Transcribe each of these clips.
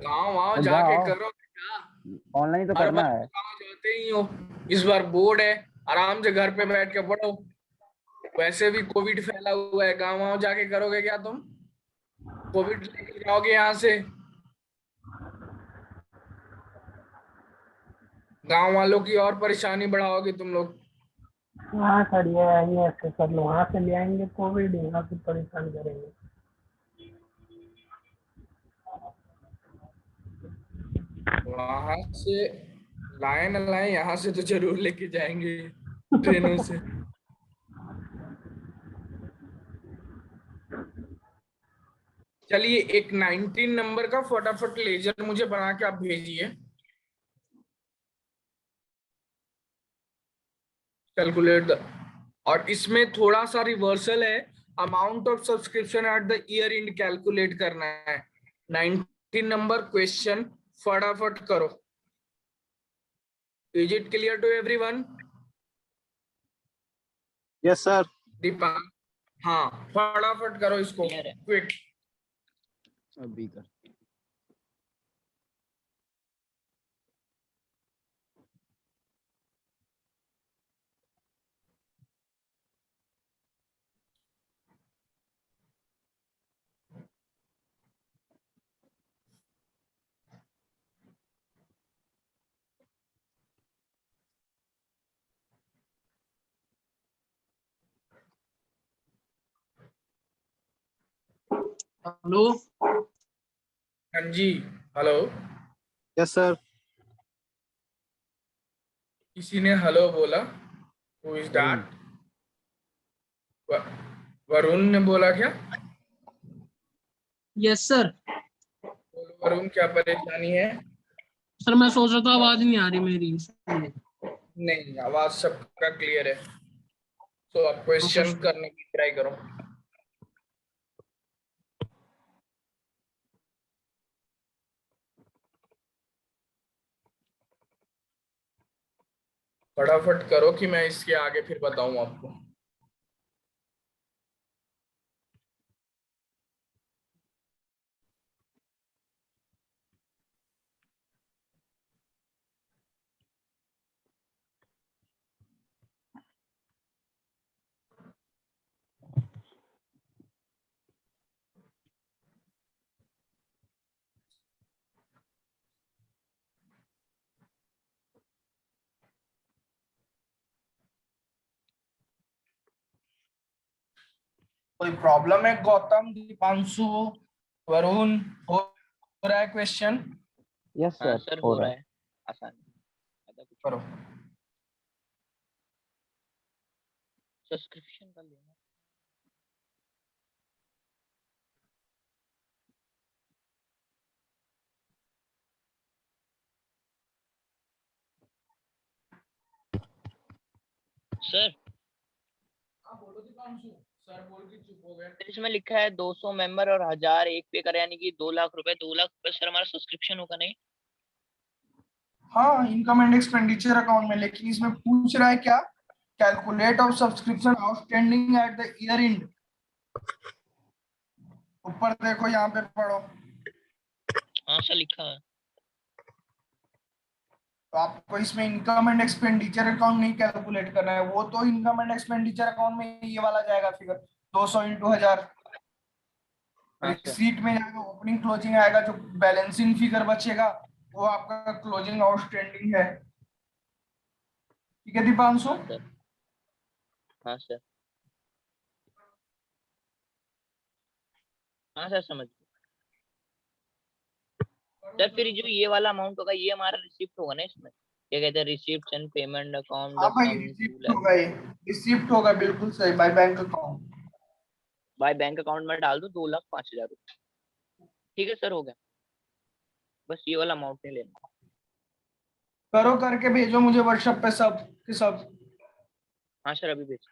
गाँव वहां तो जाके जाओ, करो क्या? ऑनलाइन तो हर करना बार है। तो गाँव जाते ही हो। इस बार बोर्ड है, आराम से घर पे बैठ के पढ़ो। वैसे भी कोविड फैला हुआ है, गाँव वहां जाके करोगे क्या तुम? कोविड लेके जाओगे यहाँ से? गांव वालों की और परेशानी बढ़ाओगे तुम लोग। हाँ सर, ये ऐसे कर लो, वहाँ से ले आएंगे कोविड, यहाँ से परेशान करेंगे। वहां से लाए न लाए, यहाँ से तो जरूर लेके जाएंगे ट्रेनों से। चलिए, एक 19 नंबर का फटाफट लेजर मुझे बना के आप भेजिए। कैलकुलेट द, और इसमें थोड़ा सा रिवर्सल है। Amount of subscription at the year end calculate करना है। 19 नंबर क्वेश्चन फटाफट करो। Is it clear to everyone? Yes sir. Deepak, हाँ फटाफट करो इसको, क्लियर है। क्विक। अभी कर। हेलो। हाँ जी, हेलो। Yes sir. किसी ने हेलो बोला? Who is Varun. That? Varun ने बोला क्या? Yes sir. बोलो वरुण, क्या परेशानी है? सर मैं सोच रहा था आवाज नहीं आ रही मेरी। नहीं, आवाज सबका क्लियर है। तो आप क्वेश्चन करने की ट्राई करो। फटाफट करो कि मैं इसके आगे फिर बताऊं आपको। कोई प्रॉब्लम है गौतम, दीपांशु, वरुण? हो रहा है क्वेश्चन? यस हाँ सर, सर, हो हो रहा रहा है। है। आसान, ज्यादा कुछ करो। सब्सक्रिप्शन का लेना। सर हाँ बोलो दीपांशु। सर बोल के चुप हो गए। सर, इसमें लिखा है 200 मेंबर और 1000 एक पे करे, यानी कि 2 लाख रुपए। 2 लाख रुपए सर हमारा सब्सक्रिप्शन होगा नहीं? हाँ, इनकम एंड एक्सपेंडिचर अकाउंट में, लेकिन इसमें पूछ रहा है क्या? Calculate of subscription outstanding at the year and. ऊपर देखो, यहाँ पे पढ़ो। हाँ सर, लिखा है। तो आपको इसमें इनकम एंड एक्सपेंडिचर अकाउंट नहीं कैलकुलेट करना है, वो तो इनकम एंड एक्सपेंडिचर अकाउंट में ये वाला जाएगा फिगर, 200 इंटू 1000। हाँ सर। रिसीट में जाएगा, ओपनिंग क्लोजिंग आएगा, जो बैलेंसिंग फिगर बचेगा वो आपका क्लोजिंग आउटस्टैंडिंग है। ठीक है दीपांशु? हाँ सर। हाँ सर। हाँ सर, समझ गए। सर फिर जो ये वाला अमाउंट होगा, ये हमारा रिसिप्ट होगा ना इसमें? क्या कहते हैं, रिसिप्ट एंड पेमेंट अकाउंट हाँ द भाई, सम 2 रिसिप्ट लाख। होगा ये। रिसिप्ट होगा, बिल्कुल सही, by bank account. By bank account में डाल दो 2,05,000 रुपये। ठीक है सर, हो गया। बस ये वाला अमाउंट नहीं लेना। करो, करके भेजो मुझे व्हाट्सएप पे सब के सब। हाँ सर, अभी भेज।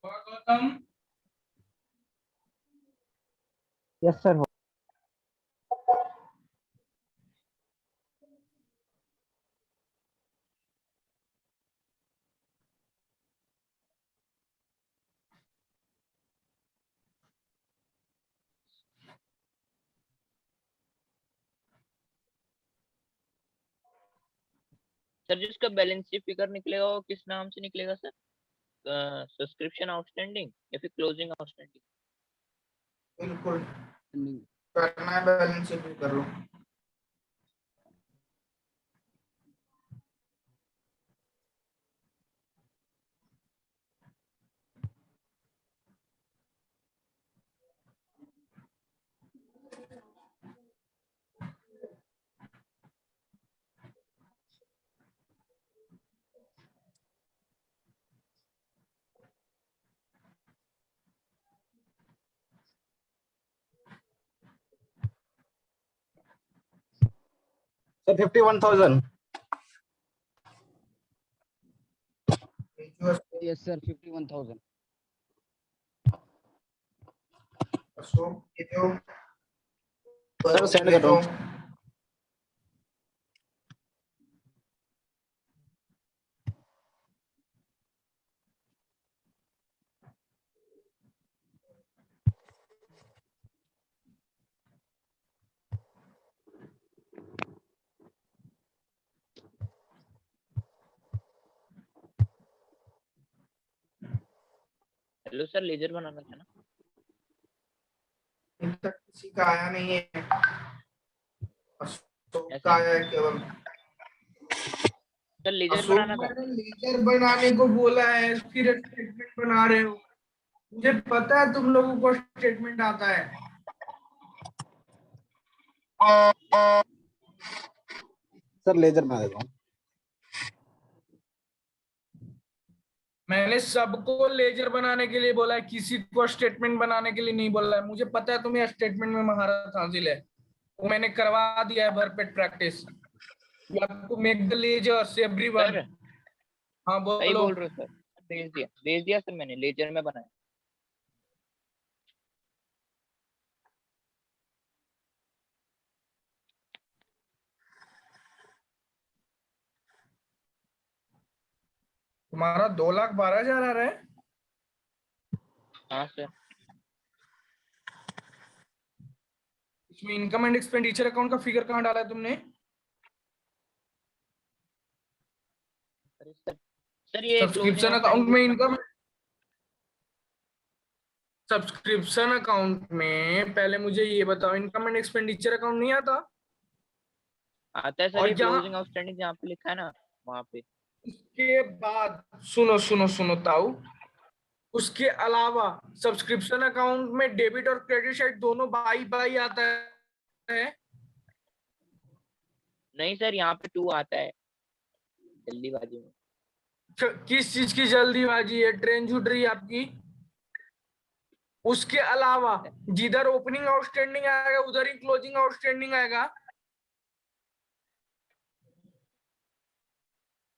Gautam yes sir. सर जिसका बैलेंस शीट फिगर निकलेगा वो किस नाम से निकलेगा सर? सब्सक्रिप्शन आउटस्टैंडिंग या फिर क्लोजिंग आउटस्टैंडिंग? बिल्कुल करना है, बैलेंस शीट भी कर लो। Sir, 51,000. Yes sir 51,000। अशोक ये जो Sir, send कर दो। हेलो सर, लेजर बनाना था ना? अभी तक किसी का आया नहीं है, अशोक ऐसा का आया है केवल। सर लेजर अशोक बनाना था। मैंने लेजर बनाने को बोला है, फिर स्टेटमेंट बना रहे हो। मुझे पता है तुम लोगों को स्टेटमेंट आता है। सर लेजर बना देता हूँ। मैंने सबको लेजर बनाने के लिए बोला है, किसी को स्टेटमेंट बनाने के लिए नहीं बोला है। मुझे पता है तुम्हें स्टेटमेंट में महारत हासिल है, वो मैंने करवा दिया है भरपेट practice. You have to make the ledgers everyone. Sir हाँ सही बोलो। बोल रहे हो सर, भेज दिया सर, मैंने लेजर में बनाया। तुम्हारा 2,12,000 आ रहा है। हाँ सर। इसमें इनकम एंड एक्सपेंडिचर अकाउंट का फिगर कहाँ डाला है तुमने? अरे सर ये क्लोजिंग सब्सक्रिप्शन अकाउंट आउटस्टैंडिंग में कितना? इनकम, सब्सक्रिप्शन अकाउंट में पहले मुझे ये बताओ, इनकम एंड एक्सपेंडिचर अकाउंट नहीं आता? आता है सर, और ये जहां क्लोजिंग आउटस्टैंडिंग जहाँ पे लिखा है ना वहाँ पे। उसके बाद सुनो सुनो सुनो ताऊ, उसके अलावा सब्सक्रिप्शन अकाउंट में डेबिट और क्रेडिट साइड दोनों बाई बाई आता है। नहीं सर, यहाँ पे 2 आता है जल्दीबाजी में। किस चीज की जल्दीबाजी है? ट्रेन छूट रही है आपकी। उसके अलावा जिधर ओपनिंग आउटस्टैंडिंग आएगा उधर ही क्लोजिंग आउटस्टैंडिंग आएगा।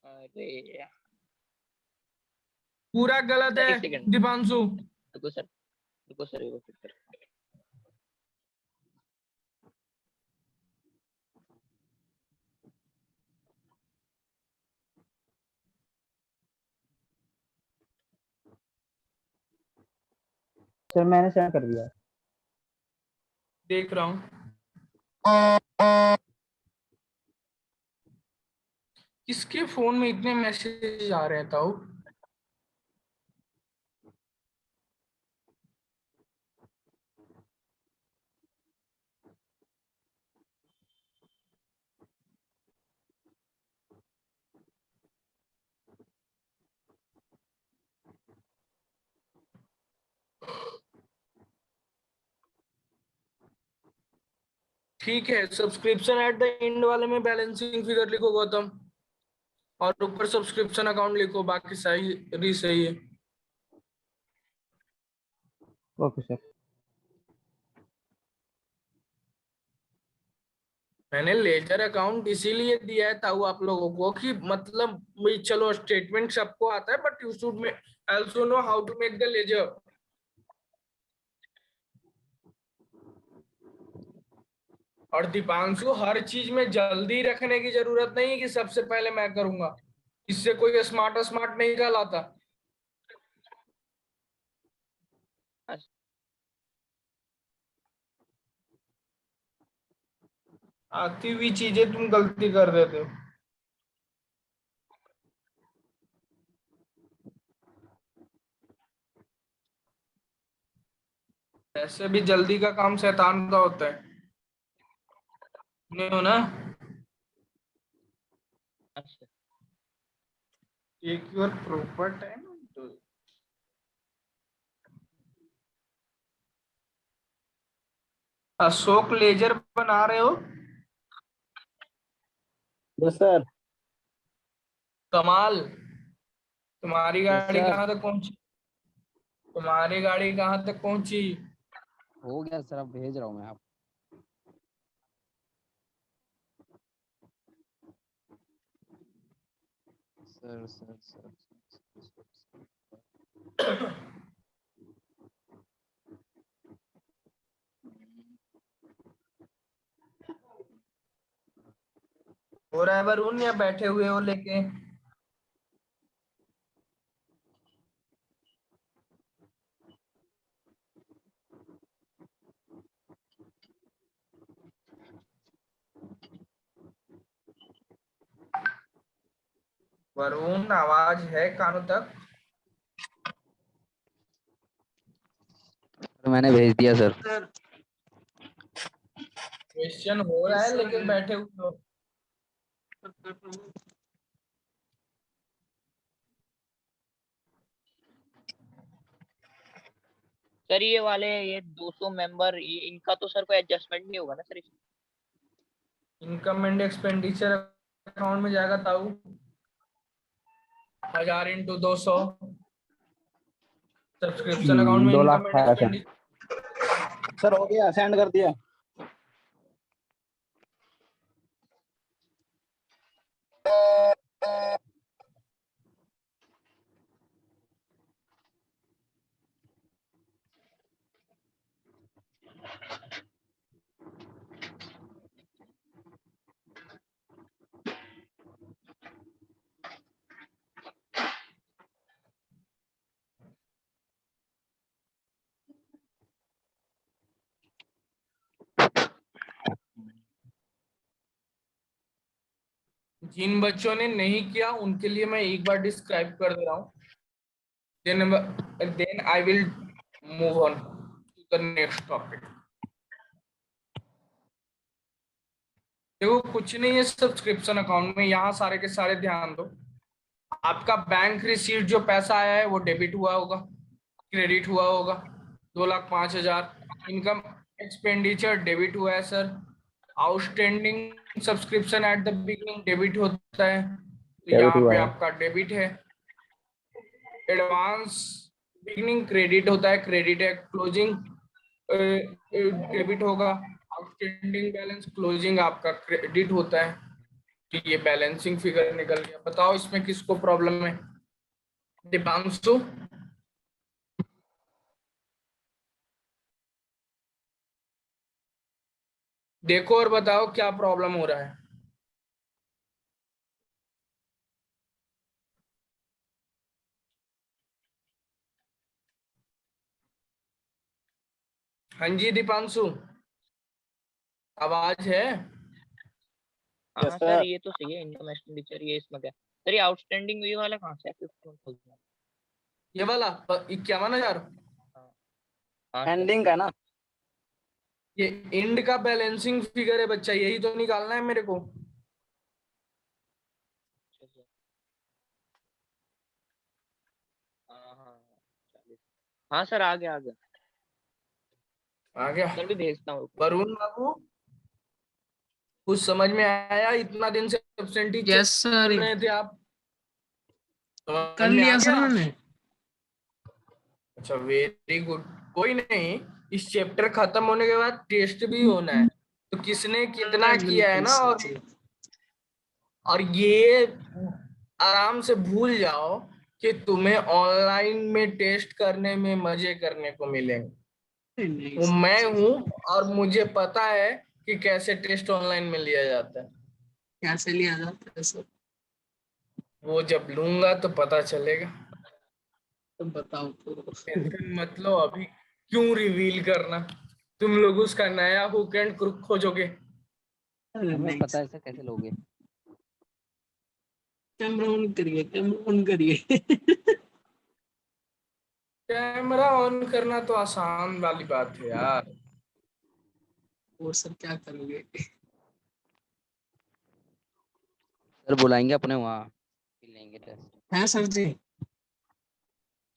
अरे यार। पूरा गलत सर है एक सेकंड दीपांशु। रुको सर, रुको सर, रुको सर। सर मैंने सेंड कर दिया। देख रहा हूँ। किसके फोन में इतने मैसेज आ रहे हैं ताऊ? ठीक है, सब्सक्रिप्शन एट द एंड वाले में बैलेंसिंग फिगर लिखो गौतम, और ऊपर सब्सक्रिप्शन अकाउंट लिखो, बाकी सही है। Okay sir. मैंने लेजर अकाउंट इसीलिए दिया है ताऊ आप लोगों को कि मतलब चलो स्टेटमेंट सबको आता है, but you should also know how to make the ledger. और दीपांशु, हर चीज में जल्दी रखने की जरूरत नहीं है कि सबसे पहले मैं करूंगा, इससे कोई स्मार्ट स्मार्ट नहीं कहलाता। आती हुई चीजें तुम गलती कर देते हो। ऐसे भी जल्दी का काम शैतान का होता है, नहीं हो ना? अच्छा take your proper time. Ashok ledger बना रहे हो? Yes sir. कमाल। तुम्हारी गाड़ी sir. कहाँ तक पहुंची? तुम्हारी गाड़ी कहाँ तक पहुंची? हो गया सर, अब भेज रहा हूँ मैं आप। सर सर सर, हो रहा है वरुण, या बैठे हुए हो लेके? वरुण, आवाज है कानों तक? मैंने भेज दिया सर। क्वेश्चन हो रहा है लेकिन बैठे हुए हो। सर, ये वाले ये 200 मेंबर, इनका तो सर कोई एडजस्टमेंट नहीं होगा ना सर इसमें? इनकम एंड एक्सपेंडिचर अकाउंट में जाएगा ताऊ। 1000 इंटू 200 सब्सक्रिप्शन अकाउंट में 2 इनकम लाख एंड था सर। एक्सपेंडिचर। सर हो गया, सेंड कर दिया। जिन बच्चों ने नहीं किया उनके लिए मैं एक बार डिस्क्राइब कर दे रहा हूँ, then I will move on to the next topic. देखो, कुछ नहीं है सब्सक्रिप्शन अकाउंट में, यहाँ सारे के सारे ध्यान दो। आपका बैंक रिसीट जो पैसा आया है वो डेबिट हुआ होगा, क्रेडिट हुआ होगा 2,05,000। इनकम एक्सपेंडिचर डेबिट हुआ है sir. Outstanding subscription at the beginning debit होता है, तो डेबिट यहाँ हुआ पे है। आपका डेबिट है। एडवांस बिगिनिंग क्रेडिट होता है, क्रेडिट है। क्लोजिंग डेबिट होगा। आउटस्टैंडिंग बैलेंस क्लोजिंग आपका क्रेडिट होता है। तो ये बैलेंसिंग फिगर निकल गया। बताओ इसमें किसको प्रॉब्लम है? दीपांशु, देखो और बताओ क्या प्रॉब्लम हो रहा है। हाँ जी दीपांशु, आवाज है? हाँ यस सर, सर। ये तो सही है। इनकम एक्सपेंडिचर ये इसमें क्या सर, ये आउटस्टैंडिंग ये वाला कहाँ से है? 51,000। ये वाला 51,000 हाँ हाँ सर। एंडिंग का ना? ये एंड का बैलेंसिंग फिगर है बच्चा, यही तो निकालना है मेरे को। अच्छा, अच्छा। हाँ हाँ 40। हाँ सर, आ गया आ गया। आ गया? सर भी भेजता हूँ। वरुण बाबू, कुछ समझ में आया? इतना दिन से एब्सेंटी चल यस सर, रहे थे आप, कर समझ में आ लिया सर गया? मैंने। अच्छा, वेरी गुड। कोई नहीं, इस चैप्टर खत्म होने के बाद टेस्ट भी होना है, तो किसने कितना किया है ना, और ये आराम से भूल जाओ कि तुम्हें ऑनलाइन में टेस्ट करने में मजे करने को मिलेंगे। नहीं वो सर, मैं हूँ और मुझे पता है कि कैसे टेस्ट ऑनलाइन में लिया जाता है। कैसे लिया जाता है सर? वो जब लूंगा तो पता चलेगा। तो बताओ तो। टेंशन मत लो, अभी क्यों रिवील करना। तुम लोग उसका नया हुक एंड क्रुक खोजोगे। अरे हमें नहीं पता है सर, सर कैसे लोगे। कैमरा ऑन करिए, कैमरा ऑन करिए। कैमरा ऑन करना तो आसान वाली बात है यार। वो सर क्या करोगे? सर बुलाएंगे अपने वहाँ, फिर लेंगे टेस्ट। है सर जी?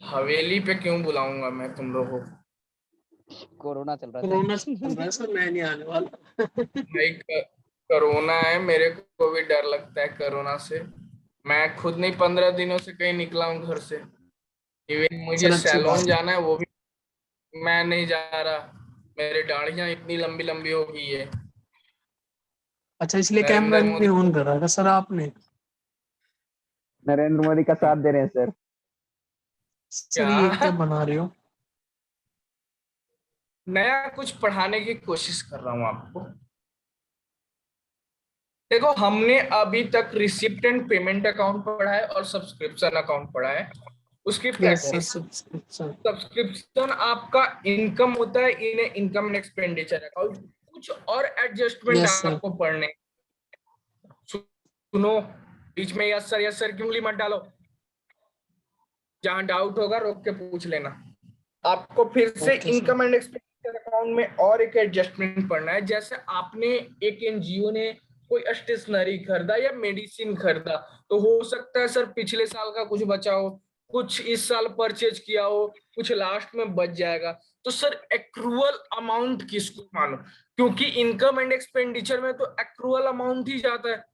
हवेली पे क्यों बुलाऊंगा मैं तुम लोगों को। कोरोना चल रहा है कोरोना चल रहा सर। है सर, मैं नहीं आने वाला। भाई कोरोना है, मेरे को भी डर लगता है कोरोना से। मैं खुद नहीं 15 दिनों से कहीं निकला हूँ घर से। इवन मुझे सर अच्छी सैलून बात है। जाना है, वो भी मैं नहीं जा रहा। मेरी दाढ़ियां इतनी लंबी लंबी हो गई है। अच्छा, इसलिए कैमरा नरेंद्र नहीं मोदी ऑन कर रहा था सर आपने? नरेंद्र मोदी का साथ दे रहे हैं सर। सर क्या ये क्या बना रहे हो? नया कुछ पढ़ाने की कोशिश कर रहा हूँ आपको। देखो, हमने अभी तक रिसिप्ट एंड पेमेंट अकाउंट पढ़ा है और सब्सक्रिप्शन अकाउंट पढ़ा है, उसकी yes sir, practice. Subscription. Subscription आपका इनकम होता है, इन्हें इनकम एंड एक्सपेंडिचर अकाउंट। कुछ और एडजस्टमेंट यस सर। आपको पढ़ने। सुनो, बीच में यस सर की उंगली मत डालो। जहां डाउट होगा रोक के पूछ लेना। आपको फिर से okay sir. Income and expenditure account में और एक एडजस्टमेंट पढ़ना है। जैसे आपने एक एनजीओ ने कोई स्टेशनरी खरीदा या मेडिसिन खरीदा, तो हो सकता है सर पिछले साल का कुछ बचा हो, कुछ इस साल परचेज किया हो, कुछ लास्ट में बच जाएगा। तो सर एक्रूअल अमाउंट किसको मानो, क्योंकि इनकम एंड एक्सपेंडिचर में तो एक्रूअल अमाउंट ही जाता है।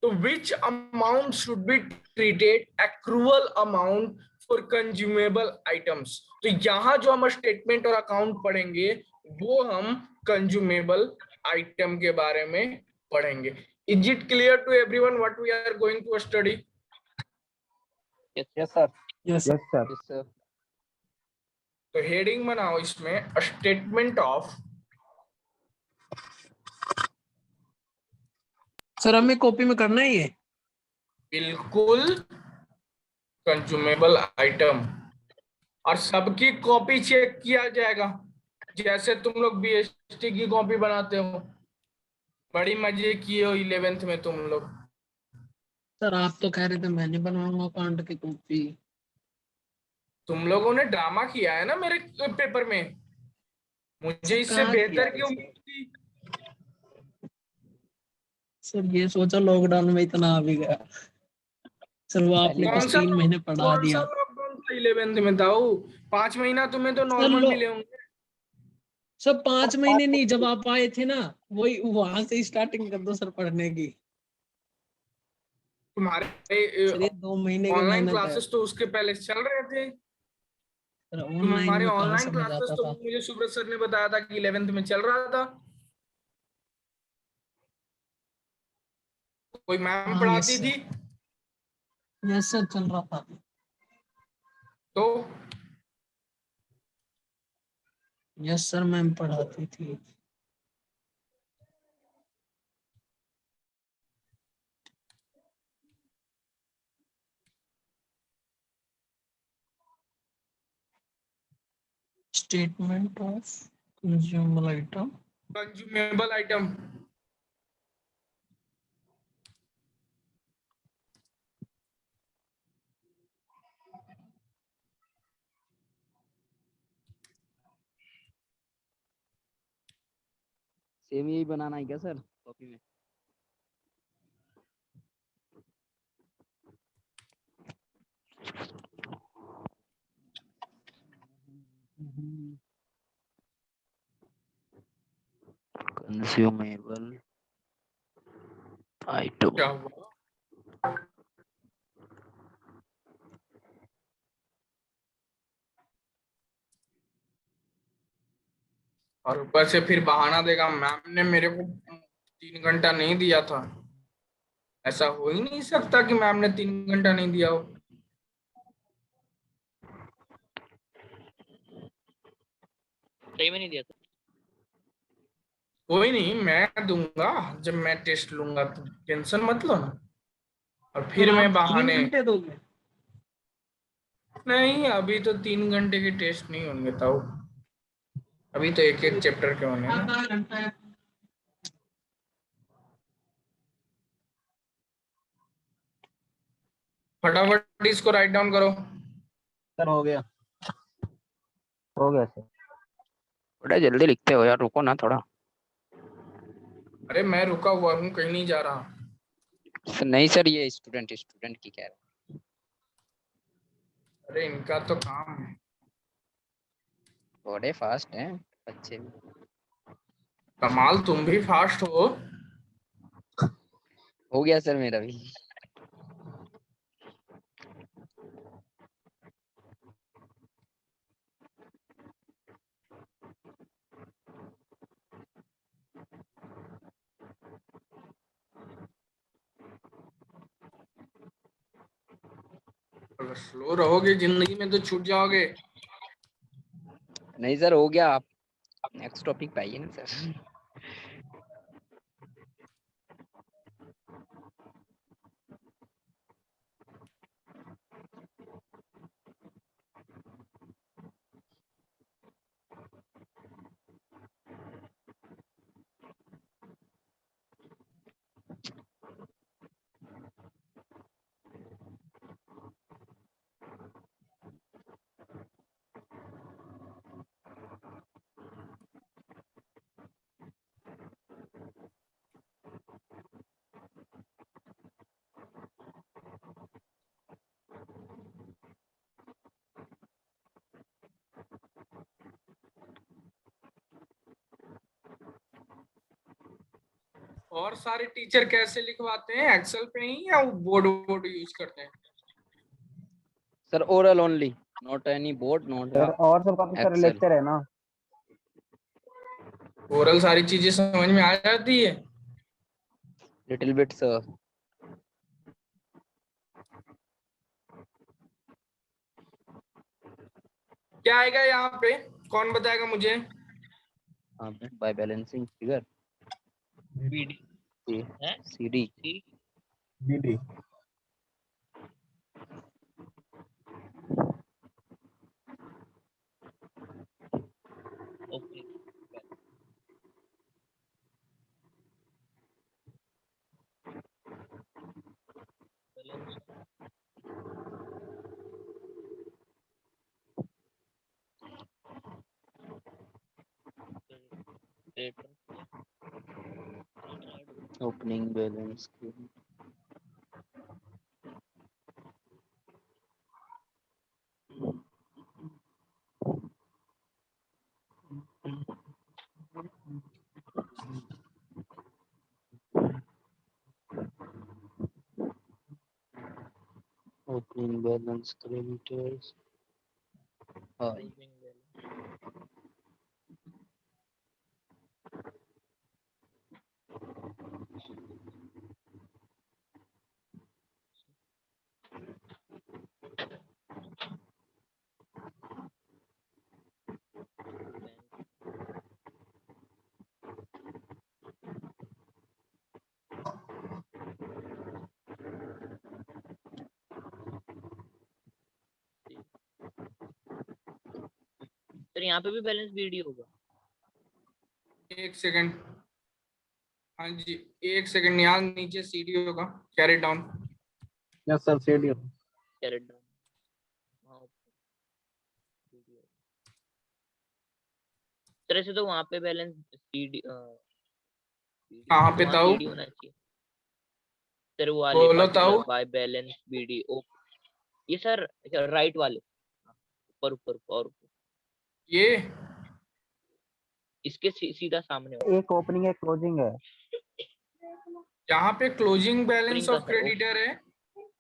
तो which amount should be treated accrual amount for consumable items। तो यहां जो हम स्टेटमेंट और अकाउंट पढ़ेंगे वो हम कंज्यूमेबल आइटम के बारे में पढ़ेंगे। Is it clear to everyone what we are going to study. Yes sir. Yes sir. Yes sir. Yes sir. तो हेडिंग बनाओ इसमें स्टेटमेंट ऑफ। सर हमें कॉपी में करना है ये? बिल्कुल, कंज्यूमेबल आइटम। और सबकी कॉपी चेक किया जाएगा, जैसे तुम लोग बीएसटी की कॉपी बनाते हो। बड़ी मजे किए हो 11th में तुम लोग। सर आप तो कह रहे थे मैं नहीं बनवाऊंगा अकाउंट की कॉपी। तुम लोगों ने ड्रामा किया है ना मेरे पेपर में। मुझे सर इससे कहाँ किया बेहतर है की सर? उम्मीद थी। सर ये सोचा लॉकडाउन में इतना आ भी गया। सर वो पहली आपने बार बस कौन सा 3 महीने पढ़ा कौन सा दिया। लॉकडाउन था 11th में था वो। 5 महीना तुम्हें तो सर नॉर्मल लो, मिले होंगे। सर 5 महीने नहीं, जब आप आए थे ना, वही वहां से स्टार्टिंग कर दो सर पढ़ने की। तुम्हारे सर ये 2 महीने की ऑनलाइन मेहनत है। क्लासेस तो उसके पहले चल रहे थे। सर ऑनलाइन तुम्हारे में कहाँ ऑनलाइन समझ क्लासेस आता तो था? मुझे सुब्रत सर ने बताया था कि 11th में चल रहा था। कोई मैम हाँ यस पढ़ाती सर। थी यस सर चल रहा था। तो। यस सर मैम पढ़ाती थी। Statement of consumer item. Consumable item. Same यही बनाना है क्या सर कॉपी में? Consumable item. क्या हुआ। और ऊपर से फिर बहाना देगा मैम ने मेरे को 3 घंटा नहीं दिया था। ऐसा हो ही नहीं सकता कि मैम ने 3 घंटा नहीं दिया हो। सही में नहीं दिया था। कोई नहीं, मैं दूंगा जब मैं टेस्ट लूंगा, तो टेंशन मत लो ना। और फिर और मैं आप 3 बहाने, घंटे दोगे? नहीं अभी तो 3 घंटे के टेस्ट नहीं होंगे ताऊ, अभी तो एक एक चैप्टर के होने हैं ना। आधा घंटा है। फटाफट इसको राइट डाउन करो। सर हो गया। हो गया सर। थोड़ा जल्दी लिखते हो यार, रुको ना थोड़ा। अरे मैं रुका हुआ हूँ, कहीं नहीं जा रहा। सर नहीं सर, ये स्टूडेंट स्टूडेंट की कह रहा अरे इनका तो काम है। हूँ। थोड़े फास्ट हैं बच्चे भी। कमाल, तुम भी फास्ट हो। हो गया सर मेरा भी। अगर स्लो रहोगे जिंदगी में तो छूट जाओगे। नहीं सर हो गया, आप नेक्स्ट टॉपिक पे आइए ना सर। और सारे टीचर कैसे लिखवाते हैं, एक्सेल पे ही या बोर्ड बोर्ड यूज करते हैं? Sir oral only, not any board, not sir और सब काफी सारे एक्सेल। लेक्चर है ना। ओरल सारी चीजें समझ में आ जाती है। Little bit sir. क्या आएगा यहाँ पे, कौन बताएगा मुझे? बाय बैलेंसिंग फिगर बीडी है CD. C BD. Okay. Opening balance opening balance kilometers. Sir यहाँ पे भी बैलेंस बीडी होगा? एक सेकंड, हाँ जी, एक सेकंड, यहाँ नीचे सीडी होगा, carry down. Yes sir CD. Carried down. हाँ तरह से तो वहाँ पे बैलेंस सीडी कहाँ पे वहाँ ताऊ? सीडी होना चाहिए सर, वो वाले बोलो पार्टिकुलर ताऊ। बाय बैलेंस बीडी ओ। ये सर राइट वाले, ऊपर ऊपर और ऊपर। ये इसके सीधा सामने वाला। एक ओपनिंग एक क्लोजिंग है। यहाँ पे क्लोजिंग बैलेंस ओपनिंग का ऑफ सर क्रेडिटर है,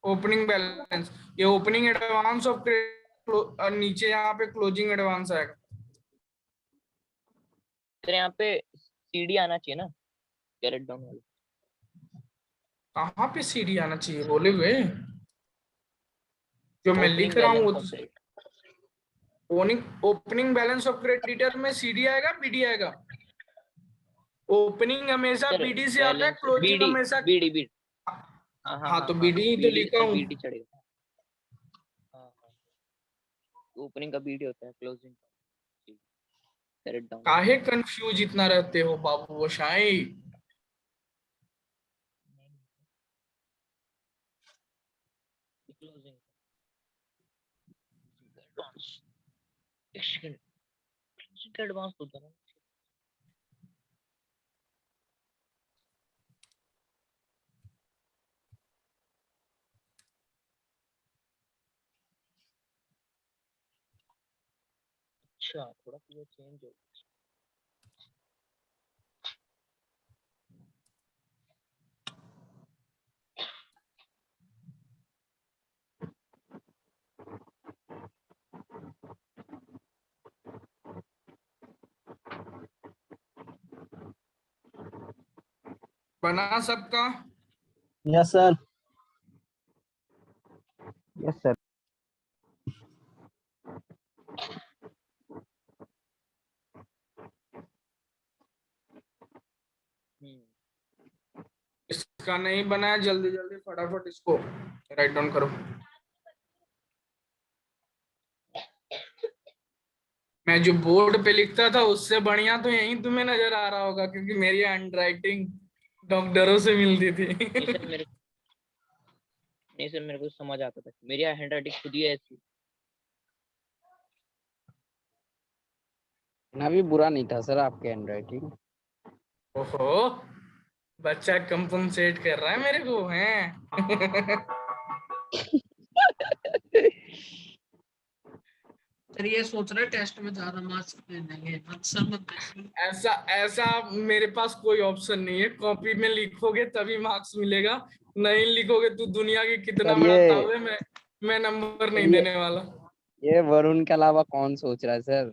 ओपनिंग बैलेंस, ये ओपनिंग एडवांस ऑफ क्रेडिट, और नीचे यहाँ पे क्लोजिंग एडवांस आएगा। सर यहाँ पे सीडी आना चाहिए ना, कैरेट डाउन वाला। कहाँ पे सीडी आना चाहिए बोले हुए? जो मैं ओपनिंग लिख रहा हूँ वो बैलेंस तो of credit. Opening balance of creditor में सीडी आएगा बीडी आएगा? ओपनिंग हमेशा सर बीडी से आता है, बैलेंस क्लोजिंग बीडी हमेशा। बीडी बीडी हाँ हाँ हाँ हाँ तो हाँ बीडी तो बीडी लिखा हूँ। बीडी चढ़ेगा। हाँ हाँ ओपनिंग का बीडी होता है, क्लोजिंग का डायरेक्ट डाउन। काहे कंफ्यूज इतना रहते हो बाबू वो शाही? क्लोजिंग एडवांस, एक सेकंड, क्लोजिंग का एडवांस होता है ना। अच्छा थोड़ा सा चेंज हो। बना सबका? Yes sir. Yes sir. इसका नहीं बना है, जल्दी जल्दी फटाफट इसको राइट डाउन करो। मैं जो बोर्ड पे लिखता था उससे बढ़िया तो यही तुम्हें नजर आ रहा होगा, क्योंकि मेरी हैंड राइटिंग डॉक्टरों से मिलती थी। नहीं सर मेरे को समझ आता था, मेरी हैंड राइटिंग खुद ही ऐसी। ना भी बुरा नहीं था सर आपके हैंड राइटिंग। ओहो, बच्चा कंपनसेट कर रहा है मेरे को हैं। सर ये सोच रहे टेस्ट में ज्यादा मार्क्स दे देंगे, मत सर मत देखिए। ऐसा ऐसा मेरे पास कोई ऑप्शन नहीं है। कॉपी में लिखोगे तभी मार्क्स मिलेगा, नहीं लिखोगे तो दुनिया की कितना सर बड़ा ये ताव है, मैं नंबर नहीं ये देने वाला। ये वरुण के अलावा कौन सोच रहा है सर?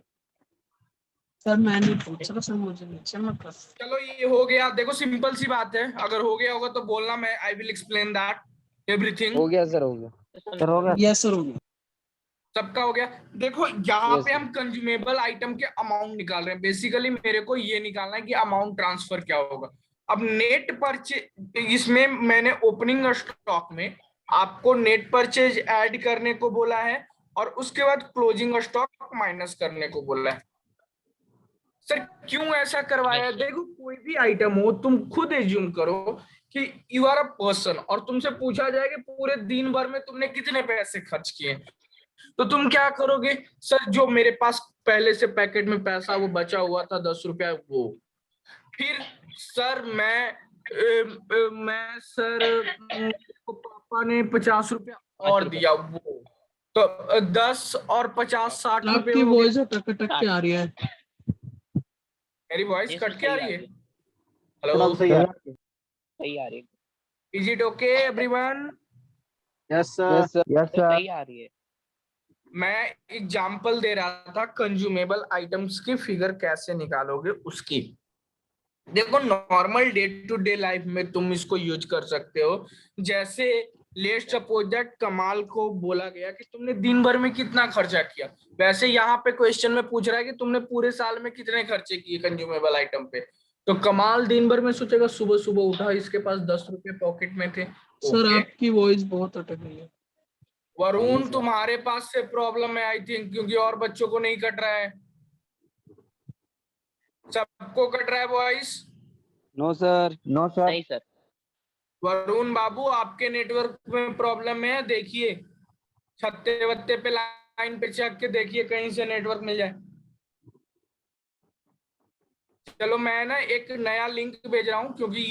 सर मैं नहीं पूछ रहा सर, मुझे नीचे मत कर। चलो ये हो गया, देखो सिंपल सी बात है, अगर हो गया होगा तो बोलना, मैं I will explain that everything. हो गया सर, हो गया। सर हो गया। यस सर हो गया। सबका हो गया। देखो यहाँ Yes, पे sir. हम कंज्यूमेबल आइटम के अमाउंट निकाल रहे हैं। बेसिकली मेरे को ये निकालना है कि अमाउंट ट्रांसफर क्या होगा। अब नेट परचेज, इसमें मैंने ओपनिंग स्टॉक में आपको नेट परचेज ऐड करने को बोला है और उसके बाद क्लोजिंग स्टॉक माइनस करने को बोला है। सर क्यों ऐसा करवाया है? देखो कोई भी आइटम हो, तुम खुद एज्यूम करो कि यू आर अ पर्सन और तुमसे पूछा जाए कि पूरे दिन भर में तुमने कितने पैसे खर्च किए, तो तुम क्या करोगे? सर जो मेरे पास पहले से पैकेट में पैसा वो बचा हुआ था 10 रुपया वो। फिर सर मैं सर पापा ने 50 रुपया और दिया वो, तो 10 और 50 60 रुपए आपकी हो गए। वॉइस अटक अटक के आ रही है। मेरी वॉइस कट के आ रही है? सर हेलो, अब सही है। सही आ रही है, is it okay everyone? Yes sir. Yes sir. Yes sir. सही आ रही है। मैं एग्जांपल दे रहा था कंज्यूमेबल आइटम्स की फिगर कैसे निकालोगे उसकी। देखो normal day to day life में तुम इसको यूज कर सकते हो। जैसे लेट्स सपोज दैट कमाल को बोला गया कि तुमने दिन भर में कितना खर्चा किया, वैसे यहाँ पे क्वेश्चन में पूछ रहा है कि तुमने पूरे साल में कितने खर्चे किए कंज्यूमेबल आइटम पे। तो कमाल दिन भर में सोचेगा सुबह सुबह उठा, इसके पास 10 रुपए पॉकेट में थे। Sir Okay. आपकी वॉइस बहुत अटक रही है। वरुण सर। तुम्हारे पास से प्रॉब्लम है आई थिंक, क्योंकि और बच्चों को नहीं कट रहा है, सबको कट रहा है voice. No sir. No sir. नहीं सर वरुण बाबू आपके नेटवर्क में प्रॉब्लम है, देखिए छत्ते वत्ते पे लाइन पे चेक के देखिए कहीं से नेटवर्क मिल जाए। चलो मैं ना एक नया लिंक भेज रहा हूँ, क्योंकि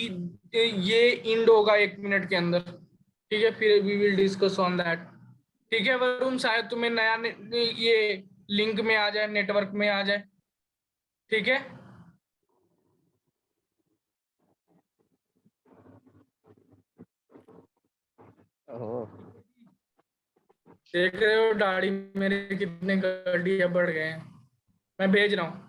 ये इंड होगा 1 मिनट के अंदर, ठीक है? फिर we will discuss on that. ठीक है वरुण, शायद तुम्हें नया ये लिंक में आ जाए, नेटवर्क में आ जाए, ठीक है? ओह, देख रहे हो दाढ़ी मेरे कितने गड्ढे बढ़ गए हैं। मैं भेज रहा हूँ।